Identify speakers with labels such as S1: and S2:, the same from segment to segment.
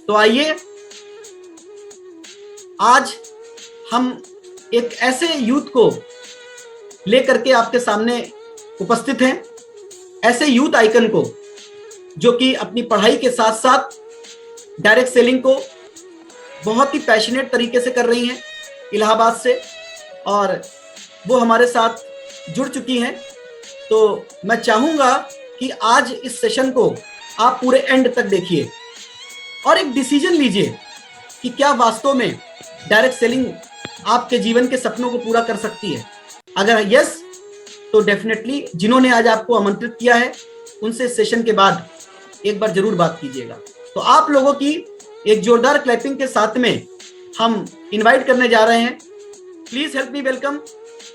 S1: तो आइए आज हम एक ऐसे यूथ को लेकर के आपके सामने उपस्थित हैं, ऐसे यूथ आइकन को जो कि अपनी पढ़ाई के साथ साथ डायरेक्ट सेलिंग को बहुत ही पैशनेट तरीके से कर रही हैं इलाहाबाद से, और वो हमारे साथ जुड़ चुकी हैं। तो मैं चाहूंगा कि आज इस सेशन को आप पूरे एंड तक देखिए और एक डिसीजन लीजिए कि क्या वास्तव में डायरेक्ट सेलिंग आपके जीवन के सपनों को पूरा कर सकती है। अगर यस, तो डेफिनेटली जिन्होंने आज आपको आमंत्रित किया है उनसे सेशन के बाद एक बार जरूर बात कीजिएगा। तो आप लोगों की एक जोरदार क्लैपिंग के साथ में हम इनवाइट करने जा रहे हैं। Please help me welcome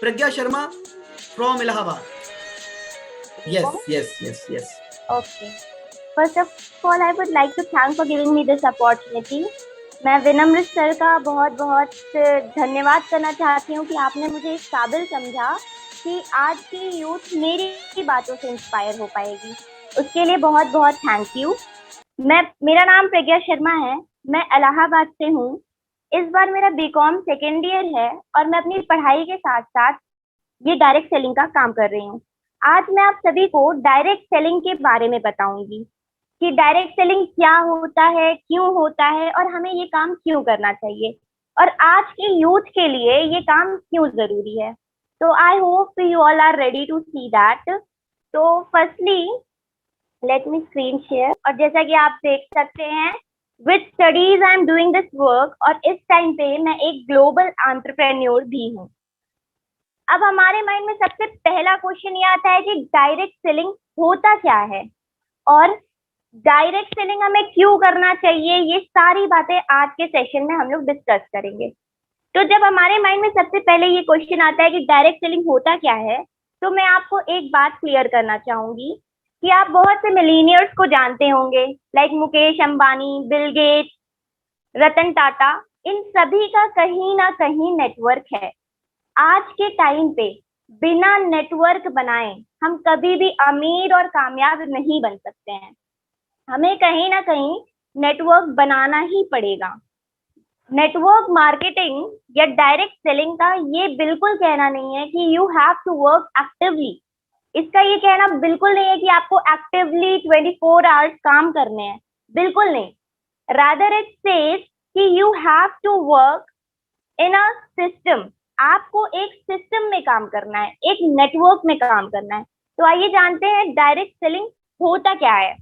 S1: Pragya Sharma from Allahabad. Yes.
S2: Okay. First of all, I would like to thank for giving me this opportunity. मैं विनम्र सर का बहुत बहुत धन्यवाद करना चाहती हूँ कि आपने मुझे इस काबिल समझा कि आज की यूथ मेरी बातों से इंस्पायर हो पाएगी। उसके लिए बहुत बहुत थैंक यू। मेरा नाम प्रज्ञा शर्मा है, मैं इलाहाबाद से हूँ। इस बार मेरा बीकॉम सेकेंड ईयर है और मैं अपनी पढ़ाई के साथ साथ ये डायरेक्ट सेलिंग का काम कर रही हूँ। आज मैं आप सभी को डायरेक्ट सेलिंग के बारे में बताऊंगी कि डायरेक्ट सेलिंग क्या होता है, क्यों होता है और हमें ये काम क्यों करना चाहिए और आज के यूथ के लिए ये काम क्यों जरूरी है। तो I hope you all are ready to see that. तो firstly let me screen share, और जैसा कि आप देख सकते हैं with studies I am doing this work, और इस टाइम पे मैं एक ग्लोबल एंटरप्रेन्योर भी हूँ। अब हमारे माइंड में सबसे पहला क्वेश्चन ये आता है कि डायरेक्ट सेलिंग होता क्या है और डायरेक्ट सेलिंग हमें क्यों करना चाहिए। ये सारी बातें आज के सेशन में हम लोग डिस्कस करेंगे। तो जब हमारे माइंड में सबसे पहले ये क्वेश्चन आता है कि डायरेक्ट सेलिंग होता क्या है, तो मैं आपको एक बात क्लियर करना चाहूंगी कि आप बहुत से मिलीनियर्स को जानते होंगे, like Mukesh Ambani, Bill Gates, Ratan Tata. इन सभी का कहीं ना कहीं नेटवर्क है। आज के टाइम पे बिना नेटवर्क बनाए हम कभी भी अमीर और कामयाब नहीं बन सकते हैं। हमें कहीं ना कहीं नेटवर्क बनाना ही पड़ेगा। नेटवर्क मार्केटिंग या डायरेक्ट सेलिंग का ये बिल्कुल कहना नहीं है कि you have to work actively. इसका ये कहना बिल्कुल नहीं है कि आपको एक्टिवली 24 आवर्स काम करने हैं, बिल्कुल नहीं। रादर इट सेज कि you have to work in a system. आपको एक सिस्टम में काम करना है, एक नेटवर्क में काम करना है। तो आइए जानते हैं डायरेक्ट सेलिंग होता क्या है।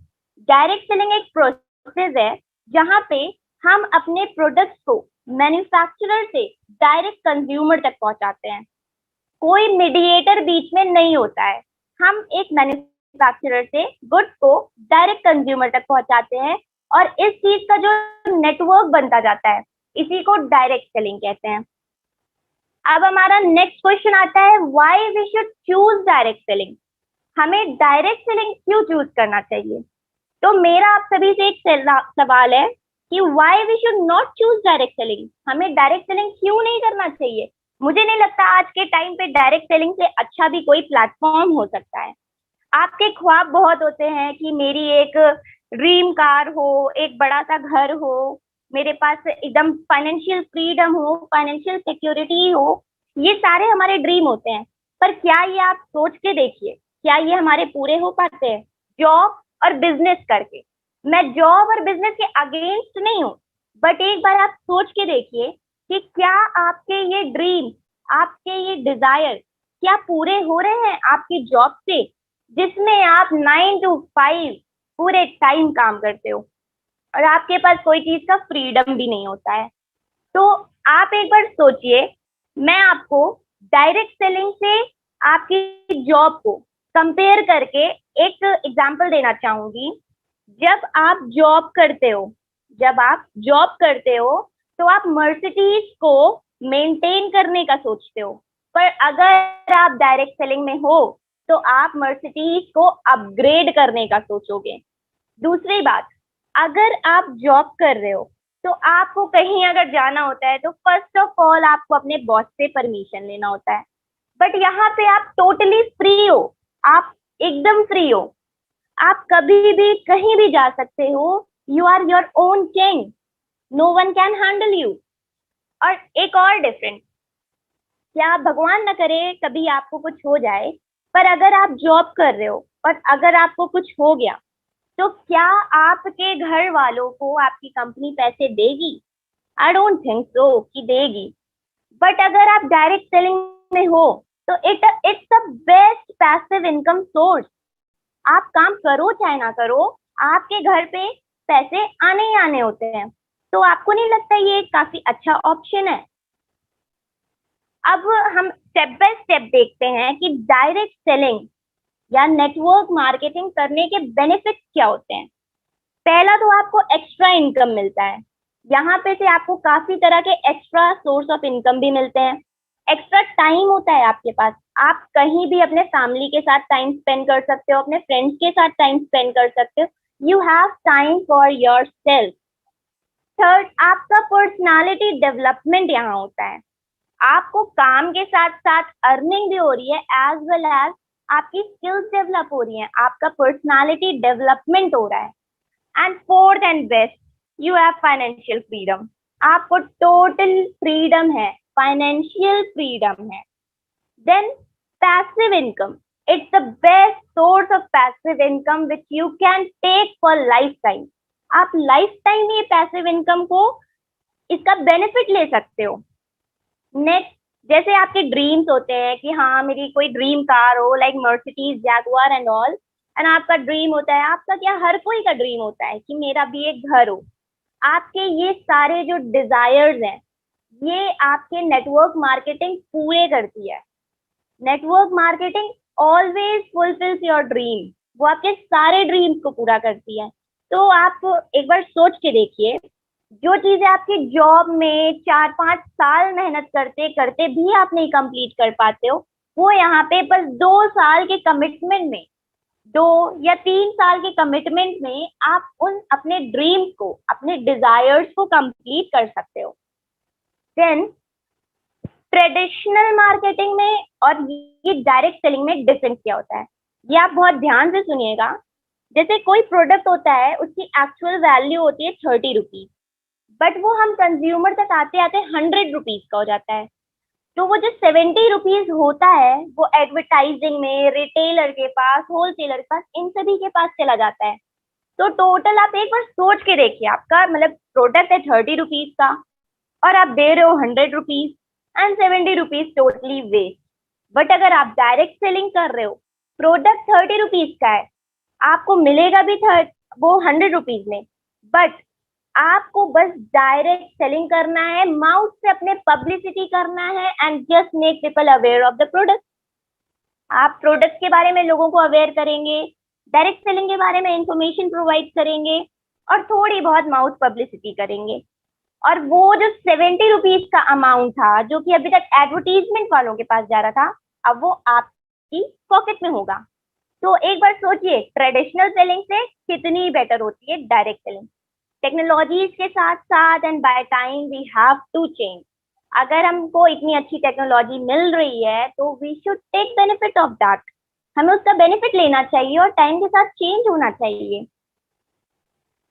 S2: डायरेक्ट सेलिंग एक प्रोसेस है जहां पे हम अपने प्रोडक्ट्स को मैन्युफैक्चरर से डायरेक्ट कंज्यूमर तक पहुंचाते हैं। कोई मीडिएटर बीच में नहीं होता है। हम एक मैन्युफैक्चरर से गुड्स को डायरेक्ट कंज्यूमर तक पहुंचाते हैं और इस चीज का जो नेटवर्क बनता जाता है इसी को डायरेक्ट सेलिंग कहते हैं। अब हमारा नेक्स्ट क्वेश्चन आता है, why we should choose direct selling. हमें डायरेक्ट सेलिंग क्यों चूज करना चाहिए। तो मेरा आप सभी से एक सवाल है कि why we should not choose direct selling. हमें डायरेक्ट सेलिंग क्यों नहीं करना चाहिए। मुझे नहीं लगता आज के टाइम पे डायरेक्ट सेलिंग से अच्छा भी कोई प्लेटफॉर्म हो सकता है। आपके ख्वाब बहुत होते हैं कि मेरी एक ड्रीम कार हो, एक बड़ा सा घर हो, मेरे पास एकदम फाइनेंशियल फ्रीडम हो, फाइनेंशियल सिक्योरिटी हो। ये सारे हमारे ड्रीम होते हैं, पर क्या ये आप सोच के देखिए, क्या ये हमारे पूरे हो पाते हैं जॉब और बिजनेस करके। मैं जॉब और बिजनेस के अगेंस्ट नहीं हूँ, बट एक बार आप सोच के देखिए कि क्या आपके ये ड्रीम, आपके ये डिजायर क्या पूरे हो रहे हैं आपकी जॉब से, जिसमें आप 9 to 5 पूरे टाइम काम करते हो और आपके पास कोई चीज का फ्रीडम भी नहीं होता है। तो आप एक बार सोचिए। मैं आपको डायरेक्ट सेलिंग से आपकी जॉब को कंपेयर करके एक एग्जांपल देना चाहूंगी। जब आप जॉब करते हो तो आप मर्सिडीज को मेंटेन करने का सोचते हो, पर अगर आप डायरेक्ट सेलिंग में हो तो आप मर्सिडीज को अपग्रेड करने का सोचोगे। दूसरी बात, अगर आप जॉब कर रहे हो तो आपको कहीं अगर जाना होता है तो फर्स्ट ऑफ ऑल आपको अपने बॉस से परमिशन लेना होता है। बट यहाँ पे आप टोटली फ्री हो, आप एकदम फ्री हो, आप कभी भी कहीं भी जा सकते हो you are your own king, no one can handle you. और एक और डिफरेंट, क्या भगवान ना करे कभी आपको कुछ हो जाए, पर अगर आप जॉब कर रहे हो और अगर आपको कुछ हो गया, तो क्या आपके घर वालों को आपकी कंपनी पैसे देगी? आई डोंट थिंक सो कि देगी। बट अगर आप डायरेक्ट सेलिंग में हो, तो it's the best passive income source. आप काम करो चाहे ना करो, आपके घर पे पैसे आने ही आने होते हैं। तो आपको नहीं लगता ये काफी अच्छा ऑप्शन है? अब हम स्टेप बाय स्टेप देखते हैं कि डायरेक्ट सेलिंग या नेटवर्क मार्केटिंग करने के बेनिफिट्स क्या होते हैं। पहला तो आपको एक्स्ट्रा इनकम मिलता है। यहाँ पे से आपको काफी तरह के एक्स्ट्रा सोर्स ऑफ इनकम भी मिलते हैं। एक्स्ट्रा टाइम होता है आपके पास, आप कहीं भी अपने फैमिली के साथ टाइम स्पेंड कर सकते हो, अपने फ्रेंड्स के साथ टाइम स्पेंड कर सकते हो। You have time for your self. Third, आपका पर्सनालिटी डेवलपमेंट यहाँ होता है। आपको काम के साथ साथ अर्निंग भी हो रही है, एज वेल एज आपकी स्किल्स डेवलप हो रही हैं, आपका पर्सनालिटी डेवलपमेंट हो रहा है। And fourth and best, you have financial freedom. आपको टोटल फ्रीडम है, फाइनेंशियल फ्रीडम है। Then passive income, it's the best source of passive income which you can take for life time. आप life time ये passive income को, इसका benefit ले सकते हो। नेक्स्ट, जैसे आपके ड्रीम्स होते हैं कि हाँ मेरी कोई ड्रीम कार हो, like Mercedes, Jaguar and all, and आपका ड्रीम होता है, आपका क्या हर कोई का ड्रीम होता है कि मेरा भी एक घर हो। आपके ये सारे जो डिजायर्स हैं, ये आपके नेटवर्क मार्केटिंग पूरे करती है। Network marketing always fulfils your dream, वो आपके सारे ड्रीम्स को पूरा करती है। तो आप एक बार सोच के देखिए, जो चीजें आपकी जॉब में 4-5 साल मेहनत करते करते भी आप नहीं कंप्लीट कर पाते हो, वो यहाँ पे बस 2 साल के कमिटमेंट में, 2 या 3 साल के कमिटमेंट में आप उन अपने ड्रीम्स को, अपने डिजायर्स को कंप्लीट कर सकते हो। देन ट्रेडिशनल मार्केटिंग में और ये डायरेक्ट सेलिंग में डिफरेंस क्या होता है, ये आप बहुत ध्यान से सुनिएगा। जैसे कोई प्रोडक्ट होता है, उसकी एक्चुअल वैल्यू होती है 30 रुपीज, बट वो हम कंज्यूमर तक आते आते 100 रुपीज का हो जाता है। तो वो जो 70 रुपीज होता है, वो एडवर्टाइजिंग में, रिटेलर के पास, होलसेलर के पास, इन सभी के पास चला जाता है। तो टोटल आप एक बार सोच के देखिए, आपका मतलब प्रोडक्ट है 30 रुपीज का और आप दे रहे हो 100 rupees, and 70 rupees totally waste. But अगर आप डायरेक्ट सेलिंग कर रहे हो, प्रोडक्ट 30 रुपीज का है, आपको मिलेगा भी वो 100 रुपीज में, बट आपको बस डायरेक्ट सेलिंग करना है, माउथ से अपने पब्लिसिटी करना है, and just make people aware of the product. आप प्रोडक्ट के बारे में लोगों को अवेयर करेंगे, डायरेक्ट सेलिंग के बारे में इंफॉर्मेशन प्रोवाइड करेंगे, और थोड़ी बहुत माउथ पब्लिसिटी करेंगे। और वो जो 70 रुपीज का अमाउंट था, जो कि अभी तक एडवर्टीजमेंट वालों के पास जा रहा था, अब वो आपकी पॉकेट में होगा। तो एक बार सोचिए, ट्रेडिशनल सेलिंग से कितनी बेटर होती है डायरेक्ट सेलिंग। टेक्नोलॉजीज के साथ साथ and by time we have to change. अगर हमको इतनी अच्छी टेक्नोलॉजी मिल रही है, तो we should take benefit of that. हमें उसका बेनिफिट लेना चाहिए और टाइम के साथ चेंज होना चाहिए।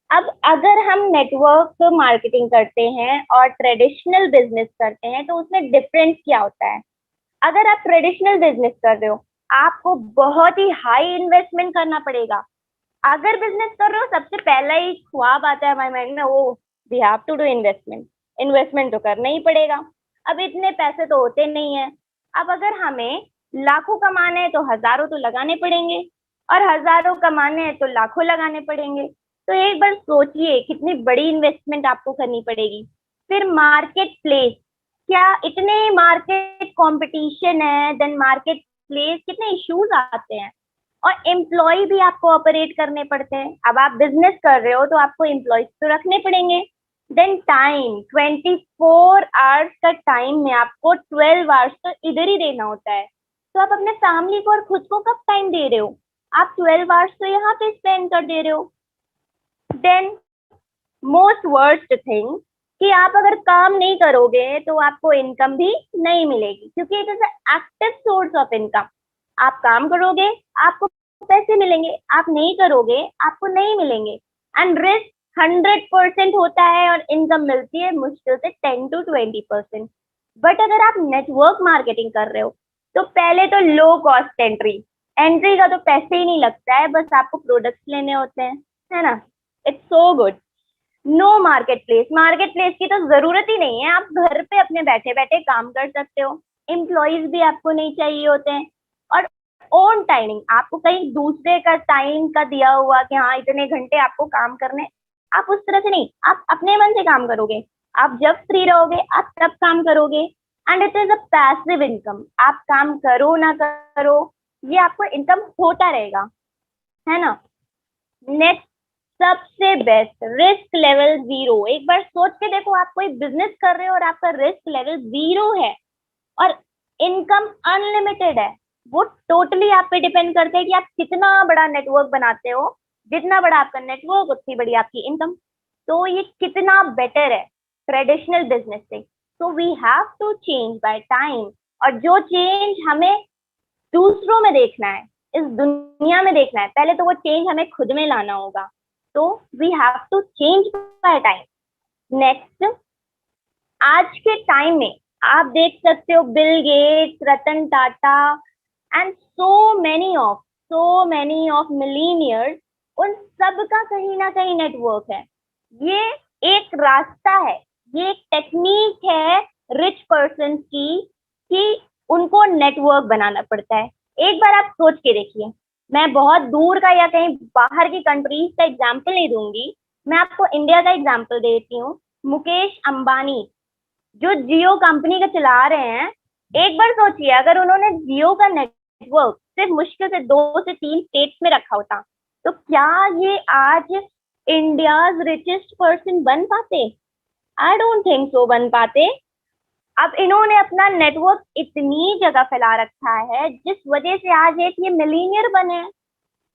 S2: अब अगर हम नेटवर्क मार्केटिंग करते हैं और ट्रेडिशनल बिजनेस करते हैं, तो उसमें डिफरेंस क्या होता है? अगर आप ट्रेडिशनल बिजनेस कर रहे हो, आपको बहुत ही हाई इन्वेस्टमेंट करना पड़ेगा। अगर बिजनेस कर रहे हो, सबसे पहला ही ख्वाब आता है हमारे माइंड में, वो we have to do investment. Investment तो करना ही पड़ेगा। अब इतने पैसे तो होते नहीं है। अब अगर हमें लाखों कमाने हैं, तो हजारों तो लगाने पड़ेंगे, और हजारों कमाने हैं तो लाखों लगाने पड़ेंगे। तो एक बार सोचिए कितनी बड़ी इन्वेस्टमेंट आपको करनी पड़ेगी। फिर मार्केट प्लेस, क्या इतने मार्केट कंपटीशन है, देन मार्केट प्लेस कितने इश्यूज आते हैं, और एम्प्लॉय भी आपको ऑपरेट करने पड़ते हैं। अब आप बिजनेस कर रहे हो, तो आपको एम्प्लॉयज तो रखने पड़ेंगे। देन टाइम, 24 आवर्स का टाइम में आपको 12 आवर्स तो इधर ही देना होता है। तो आप अपने फैमिली को और खुद को कब टाइम दे रहे हो? आप 12 आवर्स तो यहाँ पे स्पेंड कर दे रहे हो। देन मोस्ट वर्स्ट थिंग, कि आप अगर काम नहीं करोगे तो आपको इनकम भी नहीं मिलेगी, क्योंकि it is active source of income. आप काम करोगे, आपको पैसे मिलेंगे, आप नहीं करोगे, आपको नहीं मिलेंगे। एंड रिस्क, 100% होता है और इनकम मिलती है मुश्किल से 10 to 20%। बट अगर आप नेटवर्क मार्केटिंग कर रहे हो तो पहले तो लो कॉस्ट एंट्री, एंट्री का तो पैसे ही नहीं लगता है, बस आपको प्रोडक्ट्स लेने होते हैं, है ना। It's so good. No market place की तो जरूरत ही नहीं है, आप घर पे अपने बैठे बैठे काम कर सकते हो, एम्प्लॉयज भी आपको नहीं चाहिए होते हैं। और ओन टाइमिंग, आपको कहीं दूसरे का टाइम का दिया हुआ कि हाँ इतने घंटे आपको काम करने, आप उस तरह से नहीं, आप अपने मन से काम करोगे, आप जब फ्री रहोगे आप तब काम करोगे। And it is a passive income, आप काम करो ना करो ये आपको इनकम होता रहेगा, है ना। नेक्स्ट, सबसे बेस्ट, रिस्क लेवल 0। एक बार सोच के देखो, आप कोई बिजनेस कर रहे हो और आपका रिस्क लेवल 0 है और इनकम अनलिमिटेड है। वो टोटली आप पे डिपेंड करता है कि आप कितना बड़ा नेटवर्क बनाते हो, जितना बड़ा आपका नेटवर्क उतनी बड़ी आपकी इनकम। तो ये कितना बेटर है ट्रेडिशनल बिजनेस से। तो we have to change by time, और जो चेंज हमें दूसरों में देखना है, इस दुनिया में देखना है, पहले तो वो चेंज हमें खुद में लाना होगा। तो we have to change by time. Next, आज के टाइम में आप देख सकते हो Bill Gates, Ratan Tata and so many of millionaires, उन सब का कहीं ना कहीं नेटवर्क है। ये एक रास्ता है, ये एक टेक्निक है रिच पर्सन की कि उनको नेटवर्क बनाना पड़ता है। एक बार आप सोच के देखिए, मैं बहुत दूर का या कहीं बाहर की कंट्रीज का एग्जाम्पल नहीं दूंगी, मैं आपको इंडिया का एग्जाम्पल देती हूँ। मुकेश अंबानी जो जियो कंपनी का चला रहे हैं, एक बार सोचिए अगर उन्होंने जियो का नेटवर्क सिर्फ मुश्किल से 2 से 3 स्टेट्स में रखा होता तो क्या ये आज इंडियाज रिचेस्ट पर्सन बन पाते? आई डोंट थिंक सो बन पाते। अब इन्होंने अपना नेटवर्क इतनी जगह फैला रखा है जिस वजह से आज एक ये मिलीनियर बने हैं।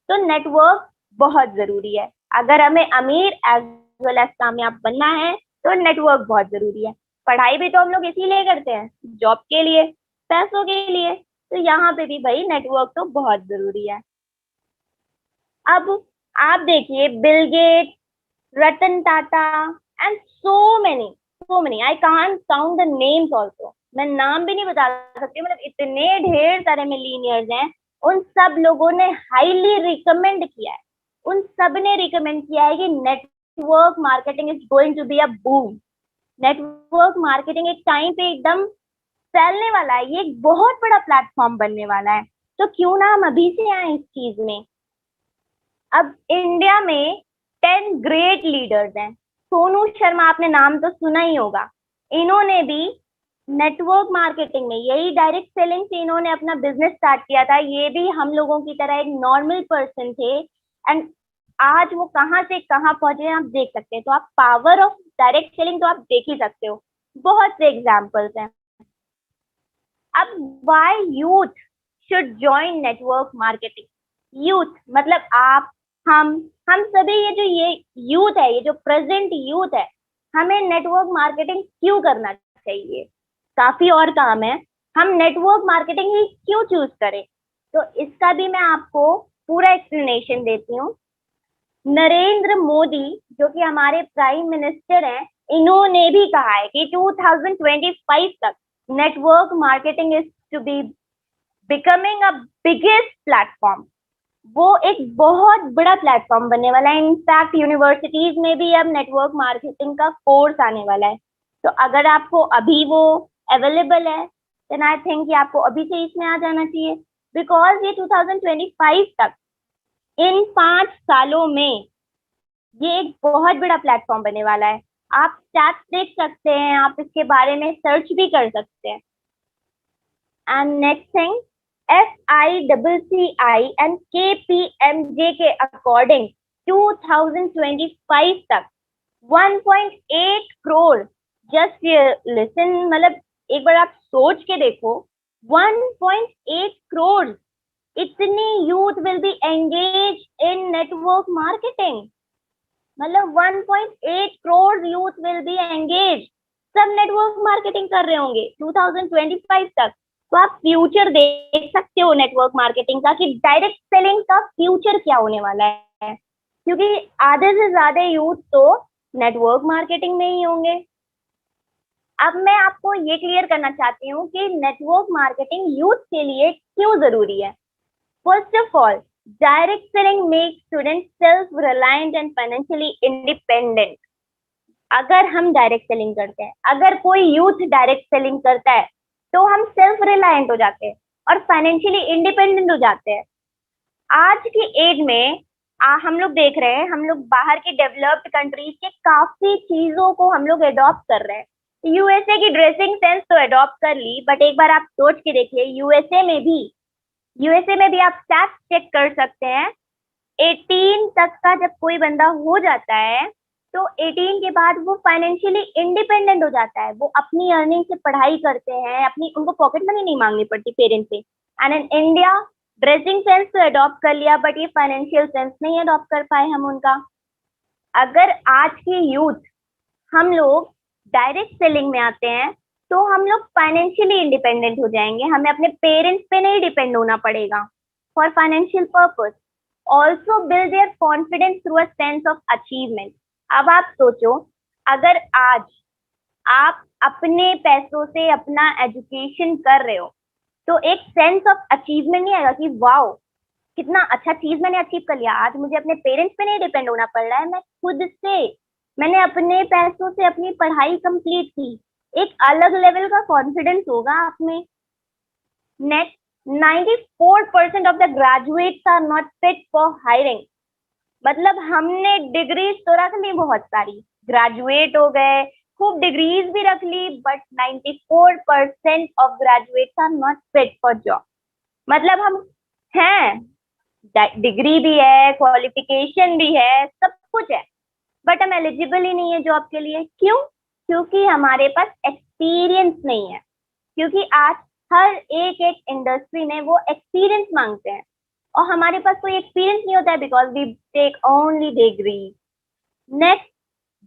S2: तो नेटवर्क बहुत जरूरी है, अगर हमें अमीर एज वेल एज कामयाब बनना है तो नेटवर्क बहुत जरूरी है। पढ़ाई भी तो हम लोग इसीलिए करते हैं, जॉब के लिए, पैसों के लिए। तो यहाँ पे भी भाई नेटवर्क तो बहुत जरूरी है। अब आप देखिए bill Gates, Ratan Tata and so many I can't count the names also, मैं नाम भी नहीं बता सकती, मतलब इतने ढेर सारे मिलीनियर्स हैं। उन सब लोगों ने हाईली रिकमेंड किया है, उन सब ने रिकमेंड किया है कि network marketing is going to be a boom. Network marketing एक टाइम पे एकदम फैलने वाला है, ये एक बहुत बड़ा प्लेटफॉर्म बनने वाला है। तो क्यों ना हम अभी से आए इस चीज में। अब इंडिया में 10 ग्रेट लीडर्स हैं। सोनू शर्मा, आपने नाम तो सुना ही होगा, इन्होंने भी नेटवर्क मार्केटिंग में, यही डायरेक्ट सेलिंग से इन्होंने अपना बिजनेस स्टार्ट किया था। ये भी हम लोगों की तरह एक नॉर्मल पर्सन थे एंड आज वो कहाँ से कहाँ पहुंचे हैं आप देख सकते हैं। तो आप पावर ऑफ डायरेक्ट सेलिंग तो आप देख ही सकते हो, बहुत से एग्जाम्पल्स हैं। अब why youth should join network marketing. Youth मतलब आप, हम सभी, ये यूथ है, ये जो प्रेजेंट यूथ है, हमें नेटवर्क मार्केटिंग क्यों करना चाहिए? काफी और काम है, हम नेटवर्क मार्केटिंग ही क्यों चूज करें? तो इसका भी मैं आपको पूरा एक्सप्लेनेशन देती हूँ। नरेंद्र मोदी जो कि हमारे प्राइम मिनिस्टर हैं, इन्होंने भी कहा है कि 2025 तक network marketing is to be becoming a biggest platform. वो एक बहुत बड़ा प्लेटफॉर्म बनने वाला है। इनफैक्ट यूनिवर्सिटीज में भी अब नेटवर्क मार्केटिंग का कोर्स आने वाला है। तो अगर आपको अभी वो अवेलेबल है देन आई थिंक कि आपको अभी से इसमें आ जाना चाहिए, बिकॉज ये 2025 तक, इन 5 सालों में ये एक बहुत बड़ा प्लेटफॉर्म बनने वाला है। आप स्टैट्स देख सकते हैं, आप इसके बारे में सर्च भी कर सकते हैं। And next thing, FICCI and KPMG के अकॉर्डिंग 2025 तक 1.8 करोड़, जस्ट लिसन, मतलब एक बार आप सोच के देखो, 1.8 करोड़ इतनी youth will be engage in network marketing. मतलब 1.8 crore youth will be engage, सब नेटवर्क मार्केटिंग कर रहे होंगे 2025 तक। तो आप फ्यूचर देख सकते हो नेटवर्क मार्केटिंग का कि डायरेक्ट सेलिंग का फ्यूचर क्या होने वाला है। क्योंकि आधे से ज्यादा यूथ तो नेटवर्क मार्केटिंग में ही होंगे। अब मैं आपको ये क्लियर करना चाहती हूँ कि नेटवर्क मार्केटिंग यूथ के लिए क्यों जरूरी है। First of all, direct selling makes student self reliant and financially independent. अगर हम डायरेक्ट सेलिंग करते हैं, अगर कोई यूथ डायरेक्ट सेलिंग करता है, तो हम सेल्फ रिलायंट हो जाते हैं और फाइनेंशियली इंडिपेंडेंट हो जाते हैं। आज की एज में हम लोग देख रहे हैं, हम लोग बाहर की डेवलप्ड कंट्रीज के काफी चीजों को हम लोग अडॉप्ट कर रहे हैं। यूएसए की ड्रेसिंग सेंस तो अडॉप्ट कर ली, बट एक बार आप सोच के देखिए, यूएसए में भी आप स्टैट्स चेक कर सकते हैं। 18 तक का जब कोई बंदा हो जाता है, तो 18 के बाद वो फाइनेंशियली इंडिपेंडेंट हो जाता है। वो अपनी अर्निंग से पढ़ाई करते हैं, अपनी उनको पॉकेट मनी नहीं मांगनी पड़ती पेरेंट्स से। And in India, dressing sense तो अडॉप्ट कर लिया, बट ये फाइनेंशियल सेंस नहीं अडॉप्ट कर पाए हम उनका। अगर आज की यूथ हम लोग डायरेक्ट सेलिंग में आते हैं, तो हम लोग फाइनेंशियली इंडिपेंडेंट हो जाएंगे। हमें अपने पेरेंट्स पे नहीं डिपेंड होना पड़ेगा for financial purpose. Also build their confidence through a sense of achievement. अब आप सोचो, अगर आज आप अपने पैसों से अपना एजुकेशन कर रहे हो, तो एक सेंस ऑफ अचीवमेंट नहीं आएगा कि वाओ, कितना अच्छा चीज मैंने अचीव कर लिया। आज मुझे अपने पेरेंट्स पे नहीं डिपेंड होना पड़ रहा है, मैं खुद से, मैंने अपने पैसों से अपनी पढ़ाई कंप्लीट की। एक अलग लेवल का कॉन्फिडेंस होगा आप में। Next, 94% of the graduates are not fit for hiring. मतलब हमने डिग्रीज तो रख ली बहुत सारी, ग्रेजुएट हो गए, खूब डिग्रीज भी रख ली, but 94% of graduates are not fit for job. मतलब हम हैं, डिग्री भी है, क्वालिफिकेशन भी है, सब कुछ है, बट हम एलिजिबल ही नहीं है जॉब के लिए। क्यों? क्योंकि हमारे पास एक्सपीरियंस नहीं है। क्योंकि आज हर एक एक इंडस्ट्री में वो एक्सपीरियंस मांगते हैं, और हमारे पास कोई एक्सपीरियंस नहीं होता है, because we take only degree. Next,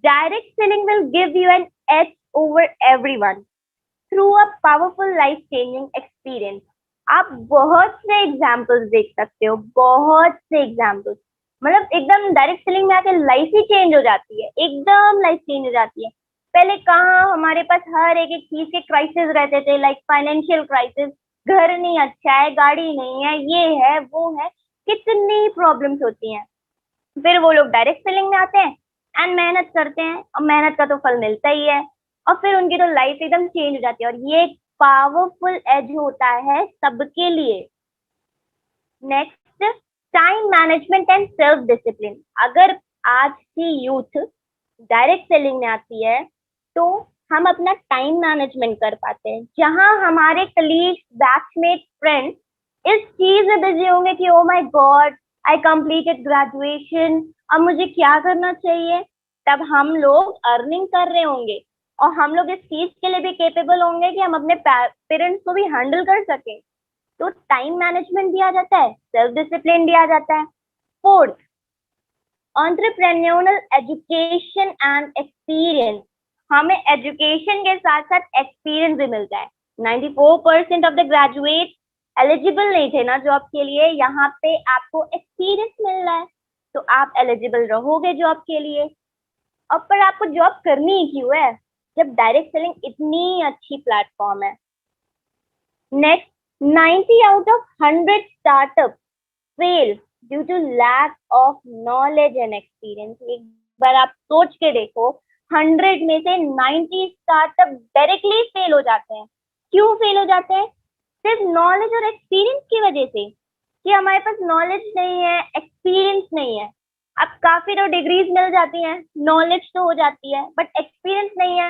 S2: direct selling will give you an edge over everyone through a powerful life changing experience. आप बहुत से एग्जाम्पल्स देख सकते हो, बहुत से एग्जाम्पल्स। मतलब एकदम डायरेक्ट सेलिंग में आके लाइफ ही चेंज हो जाती है, एकदम लाइफ चेंज हो जाती है। पहले कहाँ हमारे पास हर एक एक चीज के क्राइसिस रहते थे, लाइक फाइनेंशियल क्राइसिस, घर नहीं अच्छा है, गाड़ी नहीं है, ये है वो है, कितनी प्रॉब्लम्स होती हैं। फिर वो लोग डायरेक्ट सेलिंग में आते हैं एंड मेहनत करते हैं, और मेहनत का तो फल मिलता ही है, और फिर उनकी तो लाइफ एकदम चेंज हो जाती है। और ये एक पावरफुल एज होता है सबके लिए। Next, time management and self discipline. अगर आज की यूथ डायरेक्ट सेलिंग में आती है, तो हम अपना टाइम मैनेजमेंट कर पाते हैं। जहां हमारे कलीग्स, बैचमेट, फ्रेंड्स इस चीज में बिजी होंगे कि oh my God, I completed graduation, अब मुझे क्या करना चाहिए, तब हम लोग अर्निंग कर रहे होंगे, और हम लोग इस चीज के लिए भी केपेबल होंगे कि हम अपने पेरेंट्स को भी हैंडल कर सकें। तो टाइम मैनेजमेंट भी आ जाता है, सेल्फ डिसिप्लिन भी आ जाता है। Fourth, entrepreneurial education and experience. हमें एजुकेशन के साथ साथ एक्सपीरियंस भी मिलता है। 94% ऑफ द ग्रेजुएट एलिजिबल नहीं थे ना जॉब के लिए, यहाँ पे आपको एक्सपीरियंस मिल रहा है, तो आप एलिजिबल रहोगे जॉब के लिए। और पर आपको जॉब करनी ही क्यों है, जब डायरेक्ट सेलिंग इतनी अच्छी प्लेटफॉर्म है। Next, 90 out of 100 startup fail due to lack of knowledge and experience. एक बार आप सोच के देखो, 100 में से 90 स्टार्टअप डायरेक्टली फेल हो जाते हैं। क्यों फेल हो जाते हैं? सिर्फ नॉलेज और एक्सपीरियंस की वजह से, कि हमारे पास नॉलेज नहीं है, एक्सपीरियंस नहीं है। अब काफी तो डिग्रीज मिल जाती हैं, नॉलेज तो हो जाती है, बट एक्सपीरियंस नहीं है,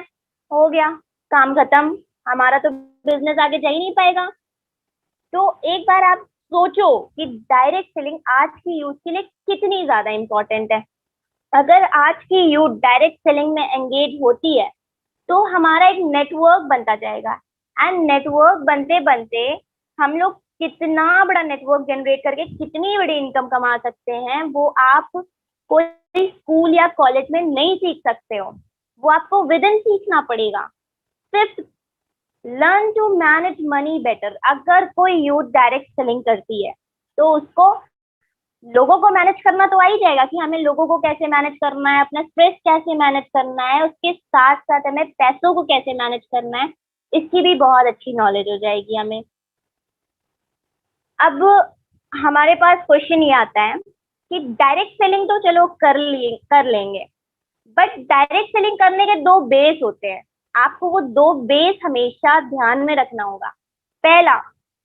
S2: हो गया, काम खत्म, हमारा तो बिजनेस आगे जा ही नहीं पाएगा। तो एक बार आप सोचो कि डायरेक्ट सेलिंग आज की यूथ के लिए कितनी ज्यादा इंपॉर्टेंट है। अगर आज की यूथ डायरेक्ट सेलिंग में एंगेज होती है, तो हमारा एक नेटवर्क बनता जाएगा, एंड नेटवर्क बनते बनते हम लोग कितना बड़ा नेटवर्क जनरेट करके कितनी बड़ी इनकम कमा सकते हैं, वो आप कोई स्कूल या कॉलेज में नहीं सीख सकते हो, वो आपको विद इन सीखना पड़ेगा। Fifth, learn to manage money better. अगर कोई यूथ डायरेक्ट सेलिंग करती है, तो उसको लोगों को मैनेज करना तो आ ही जाएगा कि हमें लोगों को कैसे मैनेज करना है, अपना स्ट्रेस कैसे मैनेज करना है, उसके साथ साथ हमें पैसों को कैसे मैनेज करना है, इसकी भी बहुत अच्छी नॉलेज हो जाएगी हमें। अब हमारे पास क्वेश्चन ये आता है कि डायरेक्ट सेलिंग तो चलो कर लेंगे, बट डायरेक्ट सेलिंग करने के दो बेस होते हैं। आपको वो दो बेस हमेशा ध्यान में रखना होगा। पहला,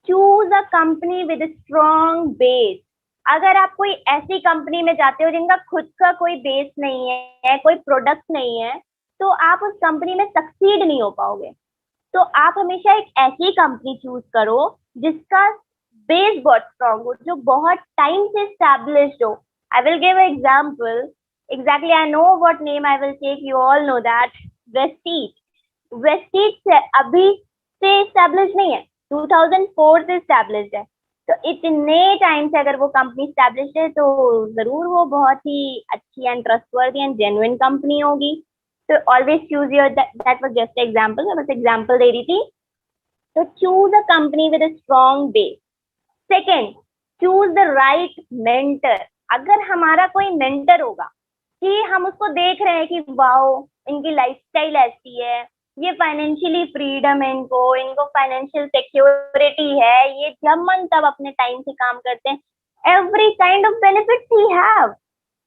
S2: choose a company with strong base. अगर आप कोई ऐसी कंपनी में जाते हो जिनका खुद का कोई बेस नहीं है, कोई प्रोडक्ट नहीं है, तो आप उस कंपनी में सक्सीड नहीं हो पाओगे। तो आप हमेशा एक ऐसी कंपनी चूज करो जिसका बेस बहुत स्ट्रॉन्ग हो, जो बहुत टाइम से स्टैब्लिश्ड हो। I will give example. Exactly, I know what name I will take. You all know that. Vestige. Vestige से अभी से established नहीं है, 2004 से established है। तो इतने टाइम से अगर वो कंपनी established है तो जरूर वो बहुत ही अच्छी and trustworthy and genuine company होगी। तो always choose your, that was just example, मैं बस एग्जांपल दे रही थी। तो choose a company with a strong base. Second, choose the right mentor. अगर हमारा कोई मेंटर होगा कि हम उसको देख रहे हैं कि वाओ, इनकी लाइफस्टाइल ऐसी है, ये फाइनेंशियली फ्रीडम है, इनको फाइनेंशियल सिक्योरिटी है, ये जब मन तब अपने टाइम से काम करते हैं, every kind of benefits he have.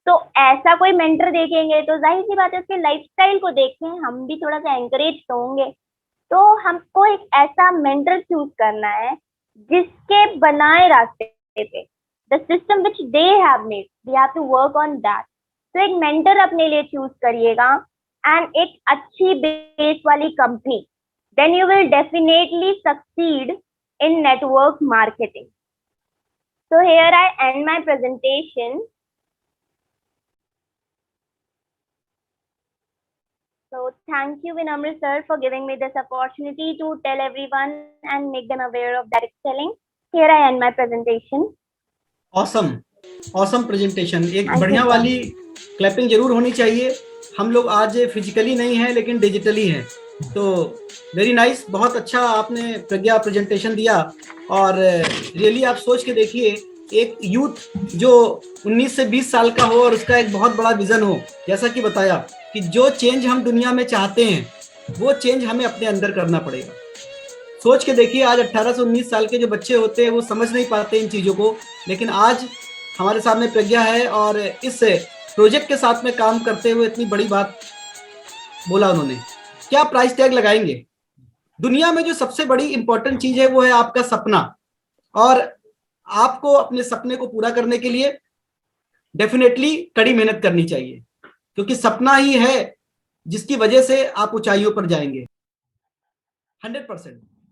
S2: तो ऐसा कोई मेंटर देखेंगे तो जाहिर सी बात है उसके लाइफस्टाइल को देख के हम भी थोड़ा सा एंकरेज होंगे। तो हमको एक ऐसा मेंटर चूज करना है जिसके बनाए रास्ते पे, the system which they have made, we have to work on that. तो एक मेंटर अपने लिए चूज करिएगा एंड एक अच्छी बेस वाली company, then you will definitely succeed in network marketing. So here I end my presentation. So thank you, Vinamra sir, for giving me this opportunity to tell everyone and make them aware of direct selling. Here I end my presentation.
S1: Awesome, awesome presentation. एक
S2: Thank you,
S1: बढ़िया
S2: sir.
S1: वाली clapping जरूर होनी चाहिए। हम लोग आज physically नहीं हैं लेकिन डिजिटली हैं। तो वेरी नाइस, बहुत अच्छा आपने प्रज्ञा प्रेजेंटेशन दिया। और रियली आप सोच के देखिए, एक यूथ जो 19 से 20 साल का हो और उसका एक बहुत बड़ा विजन हो, जैसा कि बताया कि जो चेंज हम दुनिया में चाहते हैं वो चेंज हमें अपने अंदर करना पड़ेगा। सोच के देखिए, आज 18 से 19 साल के जो बच्चे होते हैं वो समझ नहीं पाते इन चीज़ों को, लेकिन आज हमारे सामने प्रज्ञा है और इस प्रोजेक्ट के साथ में काम करते हुए इतनी बड़ी बात बोला उन्होंने। क्या प्राइस टैग लगाएंगे? दुनिया में जो सबसे बड़ी इंपॉर्टेंट चीज है वो है आपका सपना। और आपको अपने सपने को पूरा करने के लिए डेफिनेटली कड़ी मेहनत करनी चाहिए, क्योंकि सपना ही है जिसकी वजह से आप ऊंचाइयों पर जाएंगे 100%।